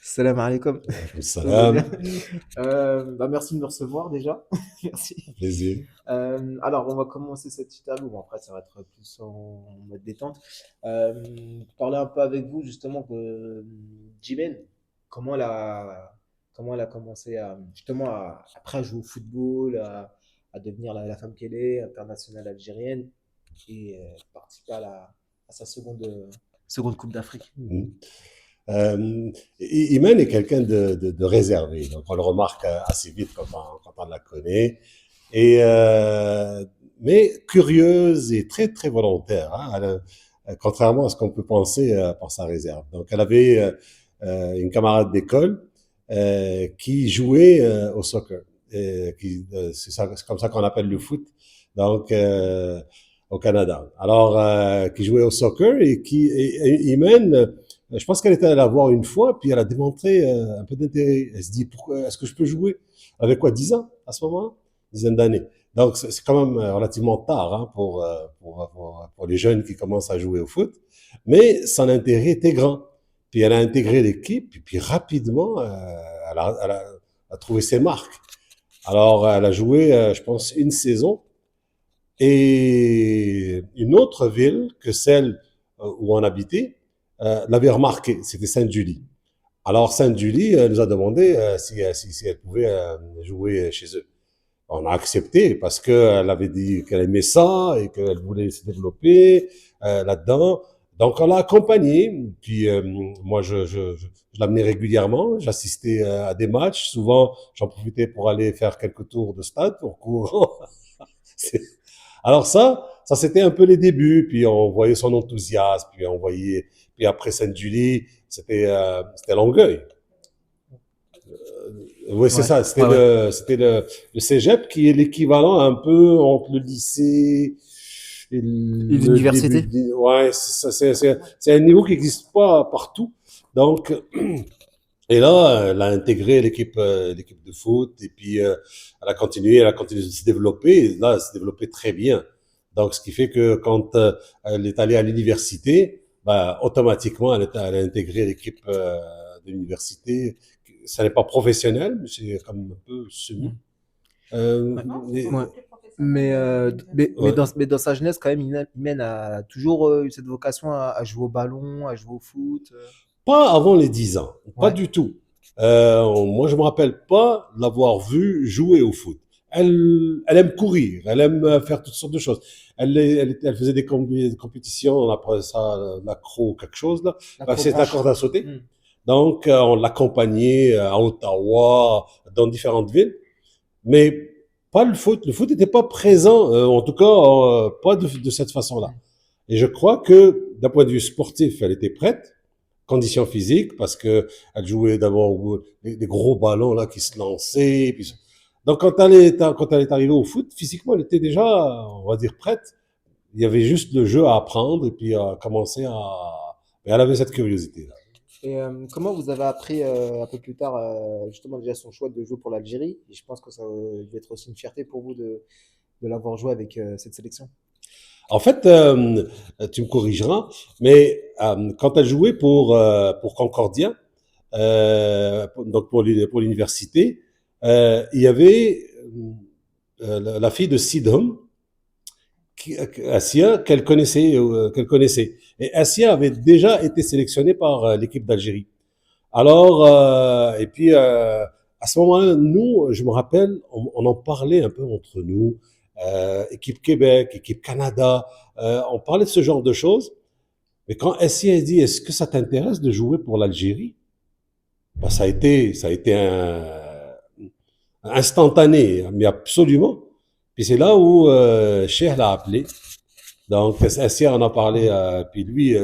Salam alaikum. Alaykoum Tout va bien. salam, Merci de me recevoir déjà. Merci. plaisir. Alors, on va commencer cette interview. Bon, après, ça va être plus en mode détente. Parler un peu avec vous justement que Jimen, comment comment elle a commencé justement après à jouer au football, à devenir la femme qu'elle est, internationale algérienne, et participer à sa seconde Coupe d'Afrique. Mhm. Imen est quelqu'un de réservé, donc on le remarque assez vite quand on la connaît. Et, mais curieuse et très très volontaire, hein. Contrairement à ce qu'on peut penser par sa réserve. Donc elle avait une camarade d'école qui jouait au soccer. C'est comme ça qu'on appelle le foot. Donc au Canada. Alors qui jouait au soccer et Imen, je pense qu'elle était allée la voir une fois, puis elle a démontré un peu d'intérêt. Elle se dit pourquoi est-ce que je peux jouer? Avec quoi, 10 ans à ce moment-là, dizaine d'années. Donc c'est quand même relativement tard hein, pour les jeunes qui commencent à jouer au foot, mais son intérêt était grand. Puis elle a intégré l'équipe, puis rapidement, elle a trouvé ses marques. Alors elle a joué, je pense, une saison, et une autre ville que celle où on habitait l'avait remarqué, c'était Sainte-Julie. Alors Sainte-Julie nous a demandé si elle pouvait jouer chez eux. On a accepté parce qu'elle avait dit qu'elle aimait ça et qu'elle voulait se développer là-dedans. Donc on l'a accompagnée. Puis moi je l'amenais régulièrement. J'assistais à des matchs. Souvent j'en profitais pour aller faire quelques tours de stade pour courant. Alors ça c'était un peu les débuts. Puis on voyait son enthousiasme. Puis on voyait. Puis après Sainte-Julie, c'était Longueuil. Oui, c'est Ouais, ça. ouais, ouais. Le cégep qui est l'équivalent un peu entre le lycée et Et le début. l'université? Ouais, c'est un niveau qui n'existe pas partout. Donc, et là, elle a intégré l'équipe de foot et puis elle a continué de se développer. Et là, elle s'est développée très bien. Donc, ce qui fait que quand elle est allée à l'université, bah, automatiquement, elle a intégré l'équipe de l'université. Ça n'est pas professionnel, mais c'est comme un peu semi. Mm. Euh, Ouais. mais- Ouais. ouais. Mais dans sa jeunesse, quand même, Imen a toujours eu cette vocation à jouer au ballon, à jouer au foot. Pas avant les 10 ans, pas Ouais, du tout. Moi, je me rappelle pas l'avoir vue jouer au foot. Elle aime courir, elle aime faire toutes sortes de choses. Elle faisait des compétitions, on appelle ça l'accro quelque chose là. Bah, c'est la l'acrobranche. corde à sauter. Mm. Donc, on l'accompagnait à Ottawa, dans différentes villes, mais pas le foot. Le foot n'était pas présent, en tout cas, pas de cette façon-là. Mm. Et je crois que d'un point de vue sportif, elle était prête, condition physique, parce que elle jouait d'abord des gros ballons là qui se lançaient. Puis... Donc quand elle est arrivée au foot, physiquement, elle était déjà, on va dire, prête. Il y avait juste le jeu à apprendre et puis à commencer à. Et elle avait cette curiosité là. Et comment vous avez appris un peu plus tard justement déjà son choix de jouer pour l'Algérie? Et je pense que ça devait être aussi une fierté pour vous de l'avoir joué avec cette sélection. En fait, tu me corrigeras, mais quand elle jouait pour Concordia, donc pour l'université, il y avait la fille de Sidham, Assia, qu'elle connaissait. Et Assia avait déjà été sélectionnée par l'équipe d'Algérie. Alors, et puis à ce moment-là, nous, je me rappelle, on en parlait un peu entre nous, équipe Québec, équipe Canada, on parlait de ce genre de choses. Mais quand Assia a dit, est-ce que ça t'intéresse de jouer pour l'Algérie? Ben, ça a été instantané, mais absolument. Puis c'est là où Cheikh l'a appelé. Donc, Assia en a parlé, Mhm. puis lui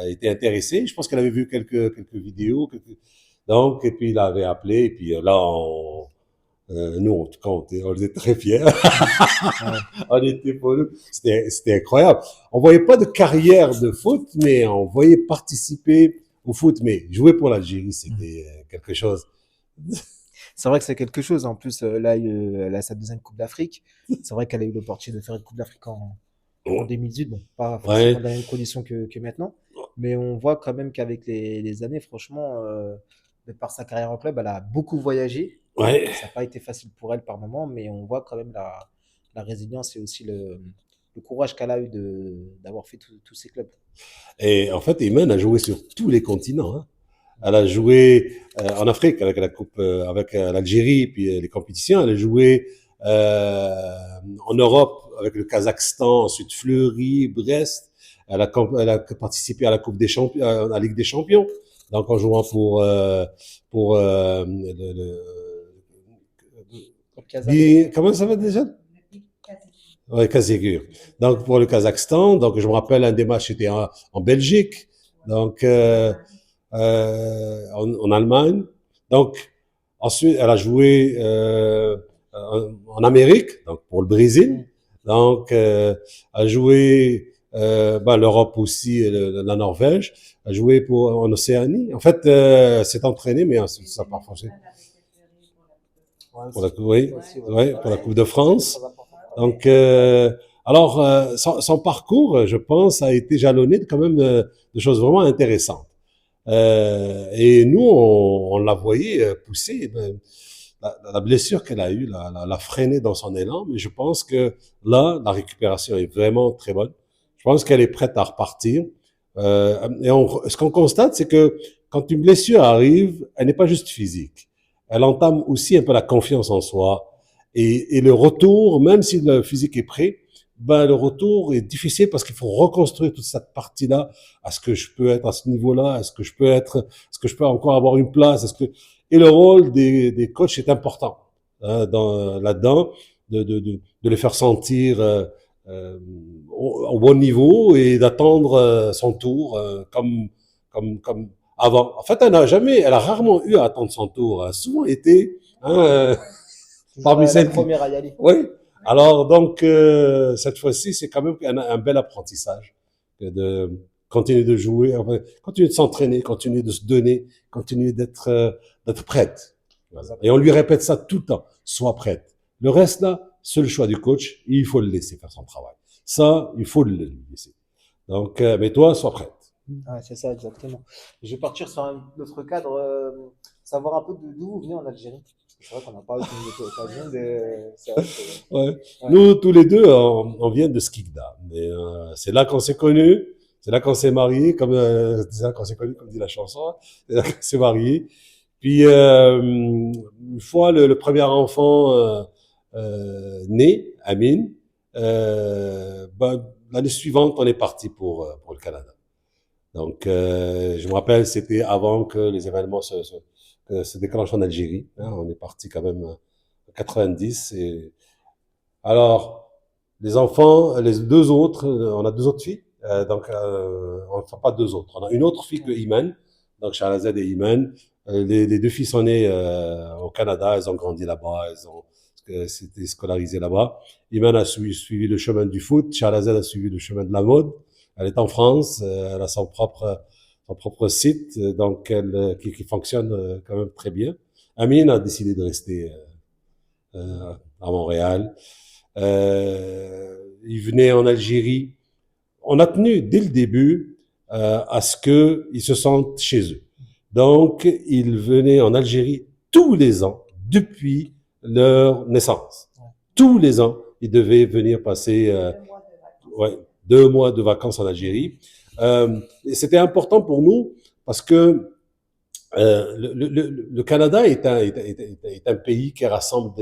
était intéressé. Je pense qu'elle avait vu quelques vidéos. Donc, et puis il avait appelé, et puis là, nous, en tout cas, on était très fiers. Ouais. On était pour nous, c'était incroyable. On voyait pas de carrière de foot, mais on voyait participer au foot. Mais jouer pour l'Algérie, Mhm. c'était quelque chose. C'est vrai que c'est quelque chose. En plus, là, elle a sa deuxième Coupe d'Afrique. C'est vrai qu'elle a eu l'opportunité de faire une Coupe d'Afrique en 2018. Bon, pas forcément Ouais. dans les mêmes conditions que maintenant. Mais on voit quand même qu'avec les années, franchement, de par sa carrière en club, elle a beaucoup voyagé. Ouais. Ça n'a pas été facile pour elle par moment, mais on voit quand même la résilience et aussi le courage qu'elle a eu d'avoir fait tous ces clubs. Et en fait, Iman a joué sur tous les continents. Hein. Elle a joué en Afrique avec la coupe, avec l'Algérie, puis les compétitions. Elle a joué euh, en Europe avec le Kazakhstan, ensuite Fleury, Brest. Elle a participé à la Coupe des Champions, à la Ligue des Champions. Donc en jouant Club kazakh. comment ça va déjà? Ouais, Kazégur. Donc pour le Kazakhstan, donc je me rappelle un des matchs était en Belgique, donc en Allemagne. Donc ensuite elle a joué en Amérique, donc pour le Brésil. Mm. Donc elle a joué l'Europe aussi, la Norvège. Elle a joué pour en Océanie. En fait, s'est entraînée, mais ça n'a pas fonctionné. Ouais, Pour la, aussi. oui, Aussi, ouais. ouais, pour la Coupe de C'est très France. important. Donc, alors, son parcours, je pense, a été jalonné quand même de choses vraiment intéressantes. Et nous, on l'a voyé pousser. La blessure qu'elle a eue l'a freinée dans son élan, mais je pense que là, la récupération est vraiment très bonne. Je pense qu'elle est prête à repartir. Ce qu'on constate, c'est que quand une blessure arrive, elle n'est pas juste physique. Elle entame aussi un peu la confiance en soi. Et le retour, même si le physique est prêt, ben le retour est difficile parce qu'il faut reconstruire toute cette partie-là. Est-ce que je peux être à ce niveau-là? Est-ce que je peux être, est-ce que je peux encore avoir une place? Et le rôle des coachs est important hein, là-dedans, de les faire sentir au bon niveau et d'attendre son tour comme avant. En fait, elle a rarement eu à attendre son tour. Elle a souvent été Toujours parmi la celles qui. première à y aller. Oui. Alors donc cette fois-ci, c'est quand même un bel apprentissage de continuer de jouer, enfin, continuer de s'entraîner, continuer de se donner, continuer d'être prête. Voilà. Et on lui répète ça tout le temps. Sois prête. Le reste là, c'est le choix du coach. Il faut le laisser faire son travail. Ça, il faut le laisser. Donc, mais toi, sois prête. Ouais, c'est ça, exactement. Je vais partir sur un autre cadre, savoir un peu d'où vous venez en Algérie. Parce que c'est vrai qu'on n'a pas eu l'occasion, mais c'est vrai que. Ouais. Ouais. Nous, tous les deux, on vient de Skikda. Mais c'est là qu'on s'est connus. C'est là qu'on s'est mariés, comme c'est là qu'on s'est connus, comme dit la chanson. C'est là qu'on s'est mariés. Puis une fois le premier enfant né, Amine, l'année suivante, on est parti pour le Canada. Donc, je me rappelle, c'était avant que les événements se déclenchent en Algérie. Hein, on est parti quand même en 90. Et alors, les enfants, les deux autres, on a deux autres filles. Donc, enfin pas deux autres. On a une autre fille que Iman, donc Sharazad et Iman. Les deux filles sont nées au Canada, elles ont grandi là-bas, elles ont c'était scolarisé là-bas. Iman a suivi le chemin du foot, Sharazad a suivi le chemin de la mode. Elle est en France, elle a son propre site, donc qui fonctionne quand même très bien. Amine a décidé de rester à Montréal. Ils venaient en Algérie. On a tenu dès le début à ce qu'ils se sentent chez eux. Donc, ils venaient en Algérie tous les ans depuis leur naissance. Tous les ans, ils devaient venir passer ouais, 2 mois de vacances en Algérie. Et c'était important pour nous parce que le Canada est un pays qui rassemble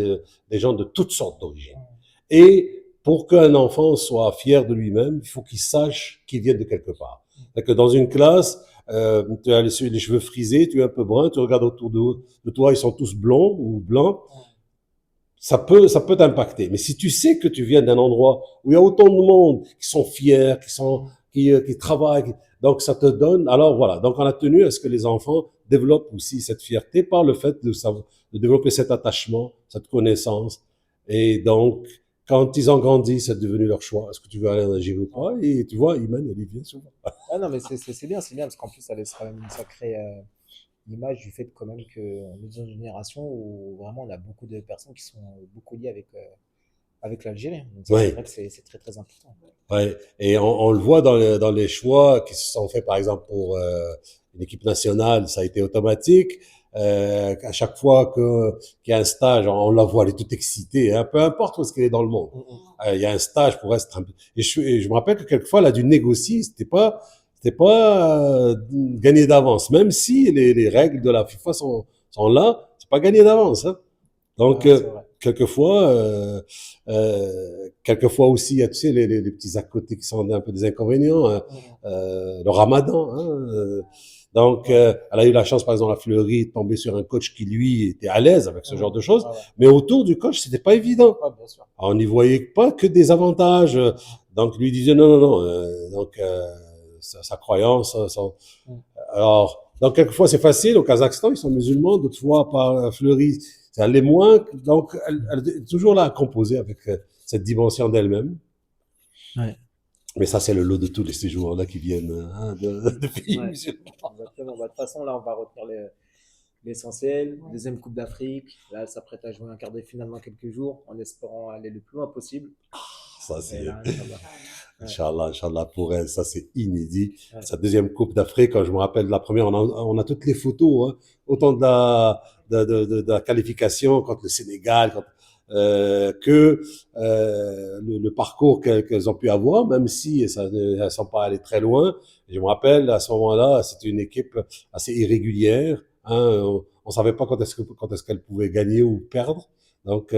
des gens de toutes sortes d'origines. Et pour qu'un enfant soit fier de lui-même, il faut qu'il sache qu'il vient de quelque part. Que dans une classe, tu as les cheveux frisés, tu es un peu brun, tu regardes autour de toi, ils sont tous blonds ou blancs. Ça peut t'impacter. Mais si tu sais que tu viens d'un endroit où il y a autant de monde qui sont fiers, qui travaillent, donc ça te donne. Alors voilà. Donc on a tenu à ce que les enfants développent aussi cette fierté par le fait de développer cet attachement, cette connaissance. Et donc quand ils ont grandi, c'est devenu leur choix. Est-ce que tu veux aller en Algérie ou pas? Et tu vois, Iman, elle y vient souvent. Ah non, mais c'est bien, parce qu'en plus, ça laisse quand même une sacrée image du fait quand même qu'on est dans une génération où vraiment on a beaucoup de personnes qui sont beaucoup liées avec, avec l'Algérie. Donc ça, c'est Oui. vrai que c'est très très important. Ouais. Et on le voit dans les choix qui se sont faits, par exemple, pour une équipe nationale, ça a été automatique. À chaque fois qu'il y a un stage, on la voit, elle est toute excitée, hein, peu importe où est-ce qu'elle est dans le monde. Mm, mm. Il y a un stage pour être... Et je me rappelle que quelquefois, elle a dû négocier, c'était pas gagné d'avance. Même si les règles de la FIFA sont là, c'est pas gagné d'avance, hein. Donc, Ouais, c'est vrai. quelquefois aussi, il y a, tu sais, les petits à côté qui sont un peu des inconvénients, hein. Mm, mm. Le ramadan, hein. Donc, Ouais, elle a eu la chance, par exemple, à Fleury, de tomber sur un coach qui, lui, était à l'aise avec ce mm, genre de choses. ouais, ouais. Mais autour du coach, c'était pas évident. Ouais, bien sûr. On n'y voyait pas que des avantages. Mm, Donc, lui disait non, non, non. Donc, sa croyance, mm. alors, donc, quelquefois, c'est facile. Au Kazakhstan, ils sont musulmans. D'autres fois, par Fleury, ça l'est moins. Donc, elle est toujours là à composer avec cette dimension d'elle-même. Ouais. Mais ça, c'est le lot de tous les séjours-là qui viennent hein, de pays Ouais, musulmans. exactement. Bah, de toute façon, là, on va retenir l'essentiel. Deuxième Coupe d'Afrique. Là, elle s'apprête à jouer un quart de finale dans quelques jours, en espérant aller le plus loin possible. Ça, Et c'est, là, Inch'Allah. Ouais, Inch'Allah, Inch'Allah, pour elle, ça, c'est inédit. ouais. Sa deuxième Coupe d'Afrique, quand je me rappelle de la première, on a toutes les photos, hein, autant de la qualification contre le Sénégal, que le parcours qu'elles ont pu avoir, même si elles ne sont pas allées très loin. Je me rappelle, à ce moment-là, c'était une équipe assez irrégulière. Hein, on savait pas quand est-ce qu'elle pouvait gagner ou perdre. Donc,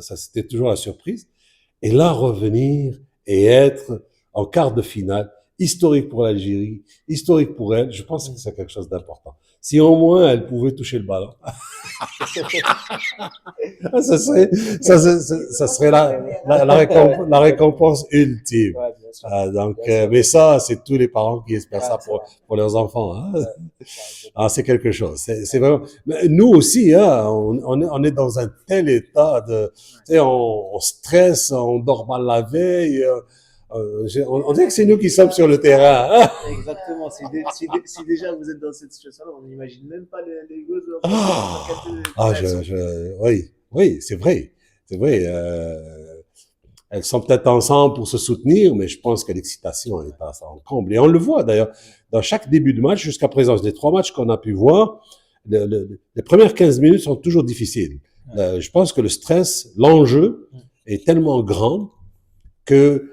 ça, c'était toujours la surprise. Et là, revenir et être en quart de finale, historique pour l'Algérie, historique pour elle, je pense que Mm. c'est quelque chose d'important. Si au moins elle pouvait toucher le ballon, ça serait, ça serait la récompense ultime. Ouais, bien sûr. Donc, Bien sûr, mais bien sûr. ça, c'est tous les parents qui espèrent Ouais, ça c'est vrai. pour leurs enfants. Hein. Ouais, c'est ça, Ah, exactement. c'est quelque chose. C'est vraiment. Mais nous aussi, hein, on est dans un tel état de, tu sais, on stresse, on dort mal la veille. On dirait que c'est nous qui sommes sur le terrain. Hein. Exactement. Si déjà vous êtes dans cette situation-là, on n'imagine même pas les gosses en face de vous dans Ah, quelle ah, elles sont. oui, oui, c'est vrai, c'est vrai. Elles sont peut-être ensemble pour se soutenir, mais je pense que l'excitation est à son comble. Et on le voit d'ailleurs dans chaque début de match jusqu'à présent. Les 3 matchs qu'on a pu voir, les premières 15 minutes sont toujours difficiles. Ouais. Je pense que le stress, l'enjeu Mm. est tellement grand que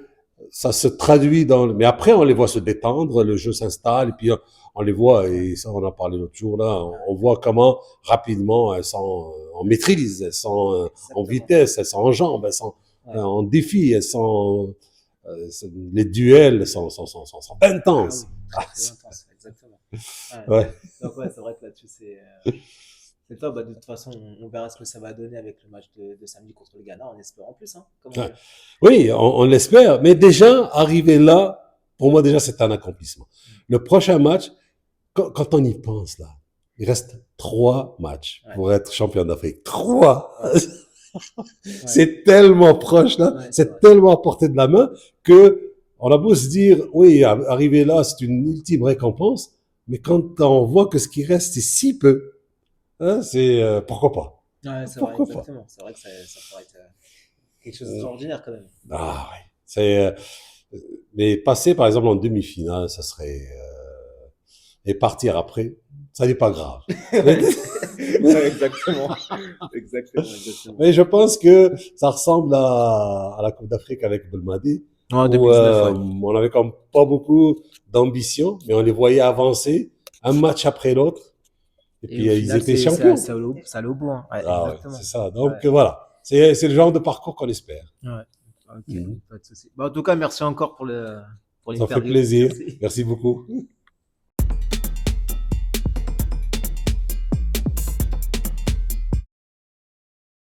ça se traduit dans. Mais après, on les voit se détendre, le jeu s'installe, et puis on les voit, Ouais. et ça, on en a parlé l'autre jour là, on voit comment rapidement elles sont en maîtrise, elles sont en Exactement. vitesse, elles sont en jambes, elles sont Ouais. en défi, elles sont. Les duels sont Ah intenses. oui, Ah, très très intense. Exactement. Ouais. ouais. Donc ouais, c'est vrai que là-dessus, c'est top. Bah, de toute façon, on verra ce que ça va donner avec le match de samedi contre le Ghana, en espérant plus, hein, comme on Ouais. dit. Oui, on l'espère, mais déjà, arriver là, pour moi, déjà, c'est un accomplissement. Le prochain match, quand on y pense, là, il reste 3 matchs Ouais. pour être champion d'Afrique. 3! Ouais. Ouais. C'est tellement proche, là, Ouais, c'est c'est vrai. tellement à portée de la main que on a beau se dire, oui, arriver là, c'est une ultime récompense, mais quand on voit que ce qui reste, c'est si peu, hein, c'est pourquoi pas? Ouais, c'est vrai, Pourquoi pas? exactement. C'est vrai que ça pourrait être quelque chose d'extraordinaire quand même. Ah ouais. Mais passer par exemple en demi-finale, ça serait et partir après, ça n'est pas grave. Ouais, exactement. Exactement, exactement. Mais je pense que ça ressemble à la Coupe d'Afrique avec Belmadi, Ouais, en où 2019, ouais. on avait comme pas beaucoup d'ambition, mais on les voyait avancer un match après l'autre, et Et puis au ils final, étaient champions. ça allait au bout, hein. Ouais, Ah ouais, exactement. c'est ça. Ouais, Donc voilà, c'est le genre de parcours qu'on espère. ouais. Ok, Mhm. pas de souci. Bah, en tout cas, merci encore pour Ça fait l'interview. plaisir. Merci. Merci beaucoup.